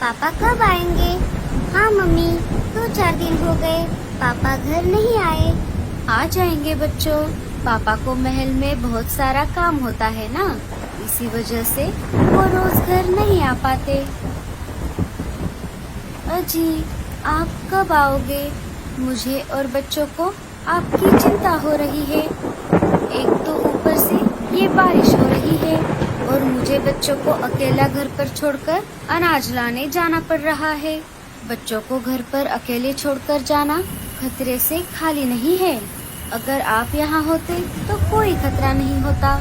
पापा कब आएंगे? हाँ मम्मी, 2-4 दिन हो गए, पापा घर नहीं आए। आ जाएंगे बच्चों, पापा को महल में बहुत सारा काम होता है ना, इसी वजह से वो रोज घर नहीं आ पाते। अजी, आप कब आओगे? मुझे और बच्चों को आपकी चिंता हो रही है। एक तो ऊपर से ये बारिश हो रही है और मुझे बच्चों को अकेला घर पर छोड़कर अनाज लाने जाना पड़ रहा है। बच्चों को घर पर अकेले छोड़कर जाना खतरे से खाली नहीं है। अगर आप यहाँ होते तो कोई खतरा नहीं होता।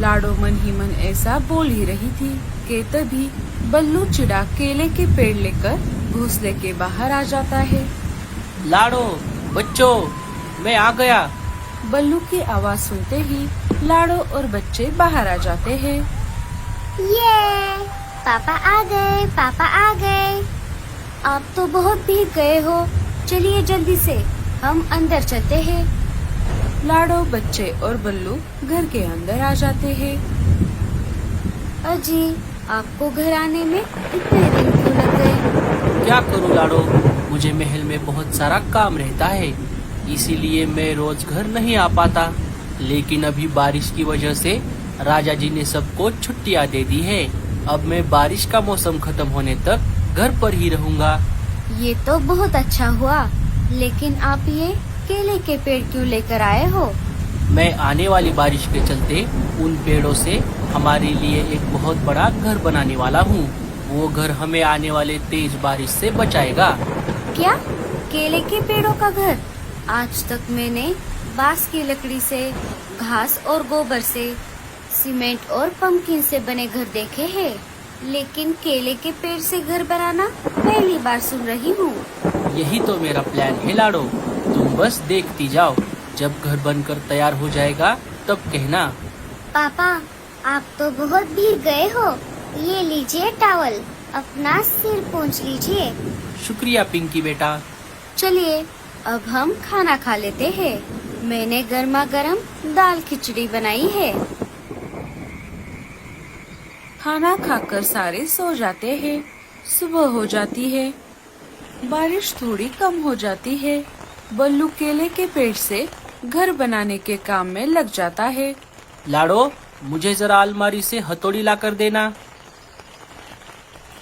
लाडो मन ही मन ऐसा बोल ही रही थी कि तभी बल्लू चिड़ा केले के पेड़ लेकर घोंसले के बाहर आ जाता है। लाडो, बच्चों, मैं आ गया। बल्लू की आवाज सुनते ही लाडो और बच्चे बाहर आ जाते हैं। ये पापा आ गए, पापा आ गए। आप तो बहुत भीग गए हो, चलिए जल्दी से हम अंदर चलते हैं। लाडो, बच्चे और बल्लू घर के अंदर आ जाते हैं। अजी, आपको घर आने में इतने दिन क्यों लग गए? क्या करूं लाडो, मुझे महल में बहुत सारा काम रहता है, इसीलिए मैं रोज घर नहीं आ पाता। लेकिन अभी बारिश की वजह से राजा जी ने सबको छुट्टियां दे दी है। अब मैं बारिश का मौसम खत्म होने तक घर पर ही रहूंगा। ये तो बहुत अच्छा हुआ, लेकिन आप ये केले के पेड़ क्यों लेकर आए हो? मैं आने वाली बारिश के चलते उन पेड़ों से हमारे लिए एक बहुत बड़ा घर बनाने वाला हूँ। वो घर हमें आने वाले तेज बारिश से बचाएगा। क्या? केले के पेड़ों का घर? आज तक मैंने बांस की लकड़ी से, घास और गोबर से, सीमेंट और पंपकिन से बने घर देखे हैं, लेकिन केले के पेड़ से घर बनाना पहली बार सुन रही हूँ। यही तो मेरा प्लान है लाडो, तुम बस देखती जाओ। जब घर बनकर तैयार हो जाएगा तब कहना। पापा, आप तो बहुत भीग गए हो। ये लीजिए टॉवल, अपना सिर पोंछ लीजिए। शुक्रिया पिंकी बेटा। चलिए अब हम खाना खा लेते हैं। मैंने गर्मा गर्म दाल खिचड़ी बनाई है। खाना खाकर सारे सो जाते हैं। सुबह हो जाती है, बारिश थोड़ी कम हो जाती है। बल्लू केले के पेड़ से घर बनाने के काम में लग जाता है। लाडो, मुझे जरा अलमारी से हथौड़ी ला कर देना।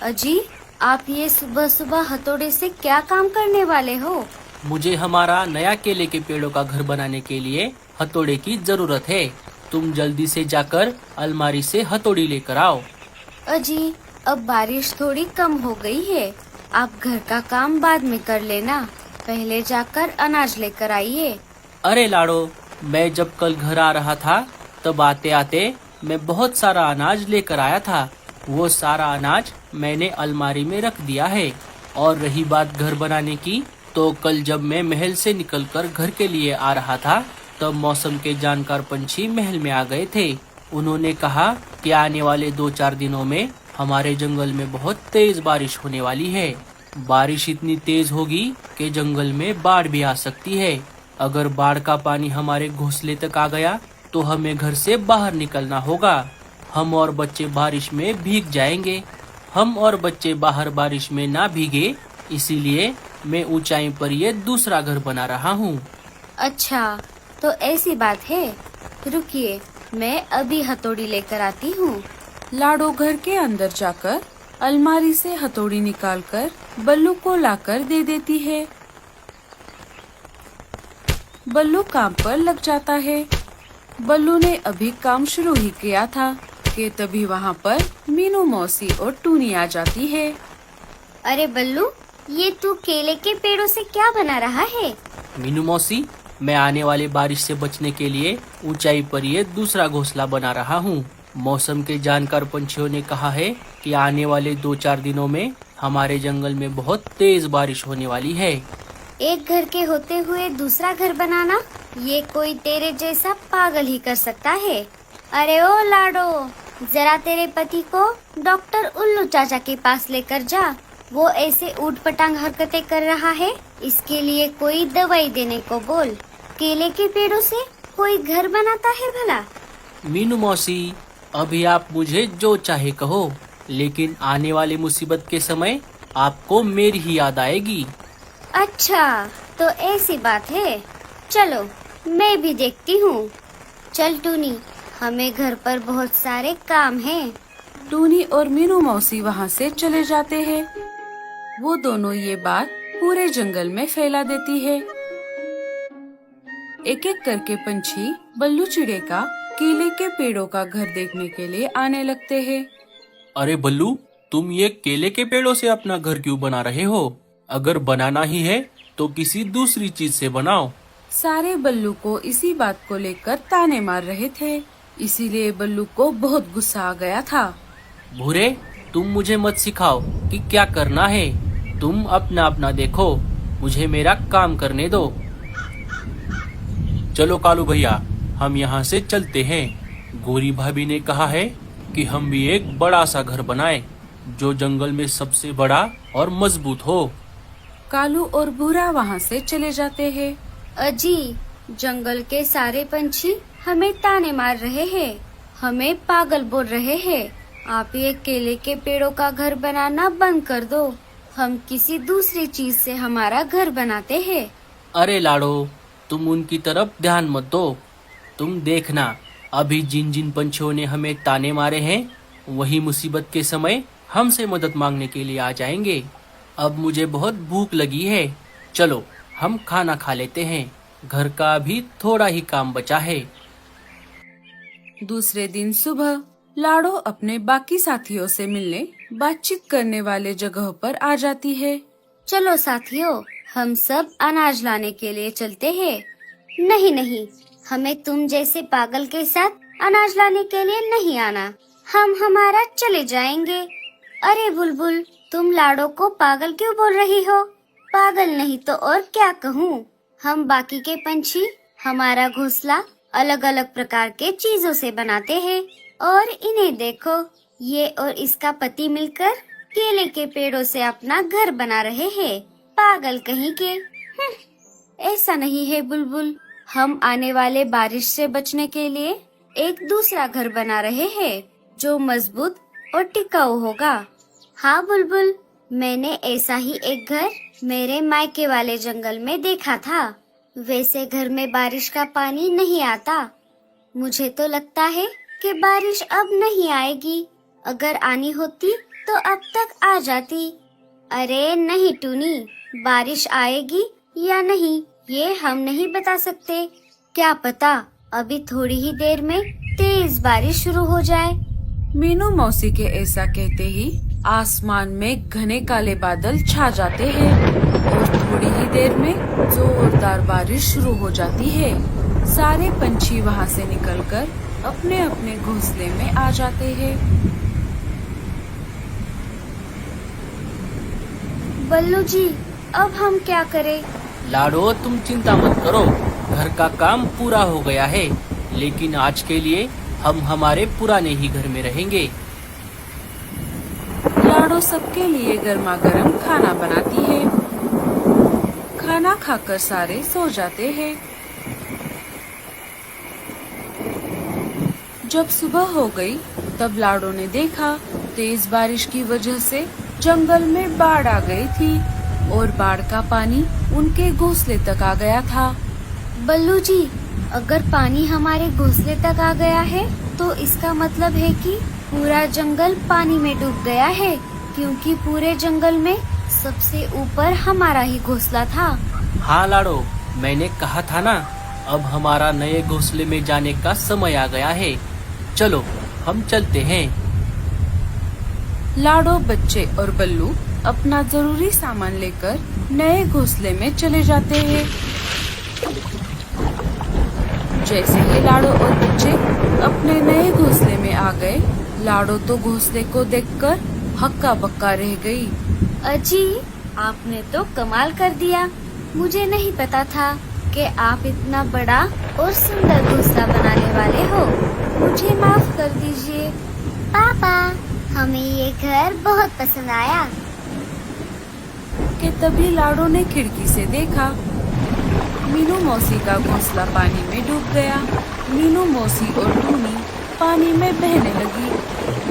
अजी, आप ये सुबह सुबह हथौड़े से क्या काम करने वाले हो? मुझे हमारा नया केले के पेड़ों का घर बनाने के लिए हथौड़े की जरूरत है। तुम जल्दी से जाकर अलमारी से हथौड़ी लेकर आओ। अजी, अब बारिश थोड़ी कम हो गई है, आप घर का काम बाद में कर लेना। पहले जाकर अनाज लेकर आइए। अरे लाडो, मैं जब कल घर आ रहा था तब आते आते मैं बहुत सारा अनाज लेकर आया था। वो सारा अनाज मैंने अलमारी में रख दिया है। और रही बात घर बनाने की, तो कल जब मैं महल से निकलकर घर के लिए आ रहा था तब मौसम के जानकार पंछी महल में आ गए थे। उन्होंने कहा कि आने वाले 2-4 दिनों में हमारे जंगल में बहुत तेज बारिश होने वाली है। बारिश इतनी तेज होगी कि जंगल में बाढ़ भी आ सकती है। अगर बाढ़ का पानी हमारे घोंसले तक आ गया तो हमें घर से बाहर निकलना होगा। हम और बच्चे बारिश में भीग जाएंगे। हम और बच्चे बाहर बारिश में ना भीगे, इसीलिए मैं ऊंचाई पर ये दूसरा घर बना रहा हूँ। अच्छा, तो ऐसी बात है। रुकिए, मैं अभी हथौड़ी लेकर आती हूँ। लाडो घर के अंदर जाकर अलमारी से हथौड़ी निकालकर बल्लू को लाकर दे देती है। बल्लू काम पर लग जाता है। बल्लू ने अभी काम शुरू ही किया था कि तभी वहाँ पर मीनू मौसी और टूनी आ जाती है। अरे बल्लू, ये तू केले के पेड़ों से क्या बना रहा है? मीनू मौसी, मैं आने वाले बारिश से बचने के लिए ऊंचाई पर ये दूसरा घोंसला बना रहा हूँ। मौसम के जानकार पंछियों ने कहा है कि आने वाले 2-4 दिनों में हमारे जंगल में बहुत तेज बारिश होने वाली है। एक घर के होते हुए दूसरा घर बनाना, ये कोई तेरे जैसा पागल ही कर सकता है। अरे ओ लाडो, जरा तेरे पति को डॉक्टर उल्लू चाचा के पास लेकर जा। वो ऐसे ऊट पटांग हरकतें कर रहा है, इसके लिए कोई दवाई देने को बोल। केले के पेड़ों से कोई घर बनाता है भला? मीनू मौसी, अभी आप मुझे जो चाहे कहो, लेकिन आने वाली मुसीबत के समय आपको मेरी ही याद आएगी। अच्छा, तो ऐसी बात है। चलो मैं भी देखती हूँ। चल टूनी, हमें घर पर बहुत सारे काम हैं। टूनी और मीनू मौसी वहाँ से चले जाते हैं। वो दोनों ये बात पूरे जंगल में फैला देती है। एक एक करके पंछी बल्लू चिड़े का केले के पेड़ों का घर देखने के लिए आने लगते हैं। अरे बल्लू, तुम ये केले के पेड़ों से अपना घर क्यों बना रहे हो? अगर बनाना ही है तो किसी दूसरी चीज से बनाओ। सारे बल्लू को इसी बात को लेकर ताने मार रहे थे, इसीलिए बल्लू को बहुत गुस्सा आ गया था। भूरे, तुम मुझे मत सिखाओ कि क्या करना है। तुम अपना अपना देखो, मुझे मेरा काम करने दो। चलो कालू भैया, हम यहाँ से चलते हैं। गोरी भाभी ने कहा है कि हम भी एक बड़ा सा घर बनाएं, जो जंगल में सबसे बड़ा और मजबूत हो। कालू और भूरा वहाँ से चले जाते हैं। अजी, जंगल के सारे पंछी हमें ताने मार रहे हैं, हमें पागल बोल रहे हैं। आप ये केले के पेड़ों का घर बनाना बंद कर दो। हम किसी दूसरी चीज से हमारा घर बनाते हैं। अरे लाडो, तुम उनकी तरफ ध्यान मत दो। तुम देखना, अभी जिन जिन पंछियों ने हमें ताने मारे हैं, वही मुसीबत के समय हमसे मदद मांगने के लिए आ जाएंगे। अब मुझे बहुत भूख लगी है। चलो हम खाना खा लेते हैं। घर का अभी थोड़ा ही काम बचा है। दूसरे दिन सुबह लाडो अपने बाकी साथियों से मिलने बातचीत करने वाले जगह पर आ जाती है। चलो साथियों, हम सब अनाज लाने के लिए चलते हैं। नहीं नहीं, हमें तुम जैसे पागल के साथ अनाज लाने के लिए नहीं आना। हम हमारा चले जाएंगे। अरे बुलबुल, तुम लाडो को पागल क्यों बोल रही हो? पागल नहीं तो और क्या कहूँ। हम बाकी के पंछी हमारा घोंसला अलग अलग प्रकार के चीजों से बनाते हैं, और इन्हें देखो, ये और इसका पति मिलकर केले के पेड़ों से अपना घर बना रहे हैं। पागल कहीं के। ऐसा नहीं है बुलबुल, हम आने वाले बारिश से बचने के लिए एक दूसरा घर बना रहे हैं, जो मजबूत और टिकाऊ होगा। हाँ बुलबुल, मैंने ऐसा ही एक घर मेरे मायके वाले जंगल में देखा था। वैसे घर में बारिश का पानी नहीं आता। मुझे तो लगता है कि बारिश अब नहीं आएगी। अगर आनी होती तो अब तक आ जाती। अरे नहीं टूनी, बारिश आएगी या नहीं ये हम नहीं बता सकते। क्या पता अभी थोड़ी ही देर में तेज बारिश शुरू हो जाए। मीनू मौसी के ऐसा कहते ही आसमान में घने काले बादल छा जाते हैं और थोड़ी ही देर में जोरदार बारिश शुरू हो जाती है। सारे पंछी वहाँ से निकलकर अपने अपने घोंसले में आ जाते हैं। बल्लू जी, अब हम क्या करें? लाडो, तुम चिंता मत करो, घर का काम पूरा हो गया है। लेकिन आज के लिए हम हमारे पुराने ही घर में रहेंगे। लाडो सबके लिए गर्मा गर्म खाना बनाती है। खाना खाकर सारे सो जाते हैं। जब सुबह हो गई तब लाडो ने देखा तेज बारिश की वजह से जंगल में बाढ़ आ गई थी और बाढ़ का पानी उनके घोंसले तक आ गया था। बल्लू जी, अगर पानी हमारे घोंसले तक आ गया है तो इसका मतलब है कि पूरा जंगल पानी में डूब गया है, क्योंकि पूरे जंगल में सबसे ऊपर हमारा ही घोंसला था। हाँ लाडो, मैंने कहा था ना, अब हमारा नए घोंसले में जाने का समय आ गया है। चलो हम चलते हैं। लाडो, बच्चे और बल्लू अपना जरूरी सामान लेकर नए घोंसले में चले जाते हैं। जैसे ही लाडो और बच्चे अपने नए घोंसले में आ गए, लाडो तो घोंसले को देखकर हक्का बक्का रह गई। अजी, आपने तो कमाल कर दिया। मुझे नहीं पता था कि आप इतना बड़ा और सुंदर घोंसला बनाने वाले हो। मुझे माफ कर दीजिए। पापा, हमें ये घर बहुत पसंद आया। कि तभी लाडो ने खिड़की से देखा, मीनू मौसी का घोंसला पानी में डूब गया। मीनू मौसी और टूनी पानी में बहने लगी।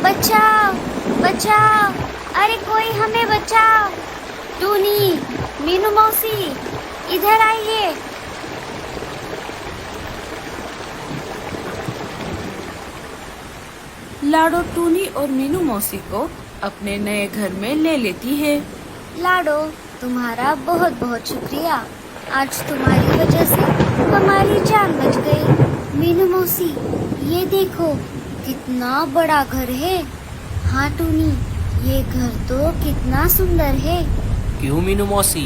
बचाओ बचाओ, अरे कोई हमें बचाओ। टूनी, मीनू मौसी, इधर आइए। लाडो टूनी और मीनू मौसी को अपने नए घर में ले लेती है। लाडो, तुम्हारा बहुत बहुत शुक्रिया। आज तुम्हारी वजह से हमारी जान बच गई। मीनू मौसी, ये देखो कितना बड़ा घर है। हाँ टूनी, ये घर तो कितना सुंदर है। क्यों मीनू मौसी,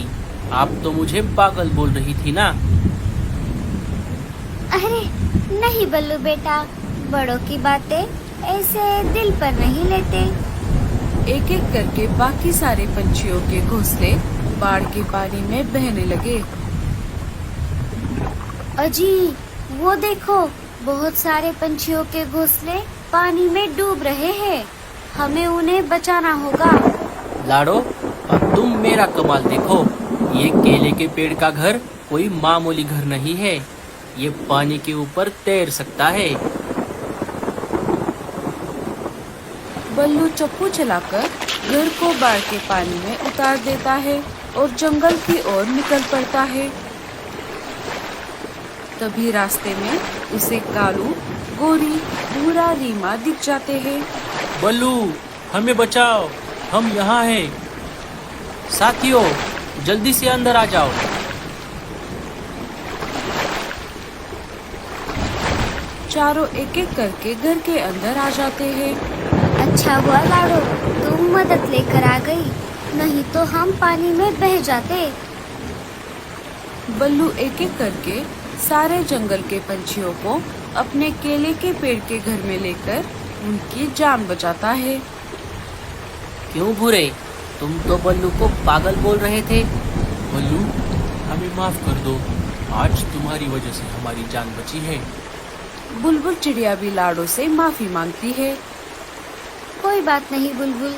आप तो मुझे पागल बोल रही थी ना। अरे नहीं बल्लू बेटा, बड़ों की बातें ऐसे दिल पर नहीं लेते। एक एक करके बाकी सारे पंछियों के घोंसले बाढ़ के पानी में बहने लगे। अजी, वो देखो, बहुत सारे पंछियों के घोंसले पानी में डूब रहे हैं। हमें उन्हें बचाना होगा। लाडो, अब तुम मेरा कमाल देखो। ये केले के पेड़ का घर कोई मामूली घर नहीं है। ये पानी के ऊपर तैर सकता है। बल्लू चप्पू चलाकर घर को बाढ़ के पानी में उतार देता है और जंगल की ओर निकल पड़ता है। तभी रास्ते में उसे कालू, गोरी, भूरा, रीमा दिख जाते हैं। बल्लू, हमें बचाओ, हम यहाँ हैं। साथियों, जल्दी से अंदर आ जाओ। चारों एक एक करके घर के अंदर आ जाते हैं। अच्छा हुआ लाडो, तुम मदद लेकर आ गई, नहीं तो हम पानी में बह जाते। बल्लू एक एक करके सारे जंगल के पंछियों को अपने केले के पेड़ के घर में लेकर उनकी जान बचाता है। क्यों भूरे, तुम तो बल्लू को पागल बोल रहे थे। बल्लू, हमें माफ कर दो। आज तुम्हारी वजह से हमारी जान बची है। बुलबुल चिड़िया भी लाडो से माफी मांगती है। कोई बात नहीं बुलबुल,